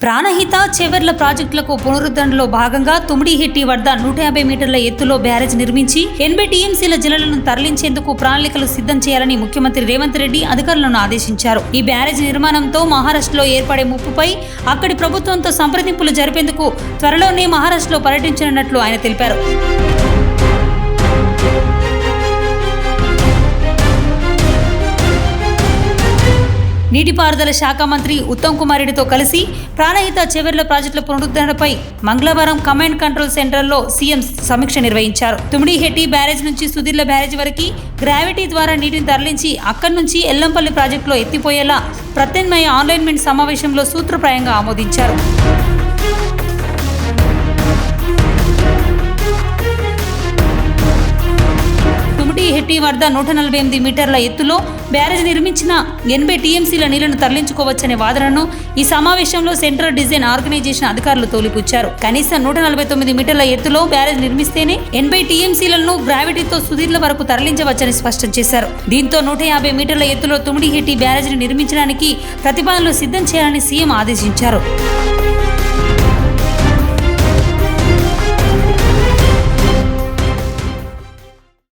ప్రాణహిత చెవర్ల ప్రాజెక్టులకు పునరుద్ధరణలో భాగంగా తుమ్మిడిహెట్టి వద్ద 150 మీటర్ల ఎత్తులో బ్యారేజ్ నిర్మించి 80 టీఎంసీల జలాలను తరలించేందుకు ప్రణాళికలు సిద్ధం చేయాలని ముఖ్యమంత్రి రేవంత్ రెడ్డి అధికారులను ఆదేశించారు. ఈ బ్యారేజ్ నిర్మాణంతో మహారాష్ట్రలో ఏర్పడే ముప్పుపై అక్కడి ప్రభుత్వంతో సంప్రదింపులు జరిపేందుకు త్వరలోనే మహారాష్ట్రలో పర్యటించనున్నట్లు ఆయన తెలిపారు. నీటిపారుదల శాఖ మంత్రి ఉత్తమ్ కుమార్ రెడ్డితో కలిసి ప్రాణహిత చెవర్ల ప్రాజెక్టుల పునరుద్ధరణపై మంగళవారం కమాండ్ కంట్రోల్ సెంటర్లో సీఎం సమీక్ష నిర్వహించారు. తుమ్మిడిహెట్టి బ్యారేజ్ నుంచి సుదీర్ల బ్యారేజ్ వరకు గ్రావిటీ ద్వారా నీటిని తరలించి అక్కడి నుంచి ఎల్లంపల్లి ప్రాజెక్టులో ఎత్తిపోయేలా ప్రత్యామ్నాయ ఆన్లైన్మెంట్ సమావేశంలో సూత్రప్రాయంగా ఆమోదించారు. తుమ్మిడిహెట్టి వద్ద 148 మీటర్ల ఎత్తులో బ్యారేజ్ నిర్మించిన 80 టీఎంసీల నీళ్లను తరలించుకోవచ్చనే వాదనను ఈ సమావేశంలో సెంట్రల్ డిజైన్ ఆర్గనైజేషన్ అధికారులు తోలిపుచ్చారు. కనీసం 149 మీటర్ల ఎత్తులో బ్యారేజ్ నిర్మిస్తేనే 80 టీఎంసీలను గ్రావిటీతో సుదీర్ల వరకు తరలించవచ్చని స్పష్టం చేశారు. దీంతో 150 మీటర్ల ఎత్తులో తుమ్మిడిహెట్టి బ్యారేజ్ని నిర్మించడానికి ప్రతిపాదనలు సిద్ధం చేయాలని సీఎం ఆదేశించారు.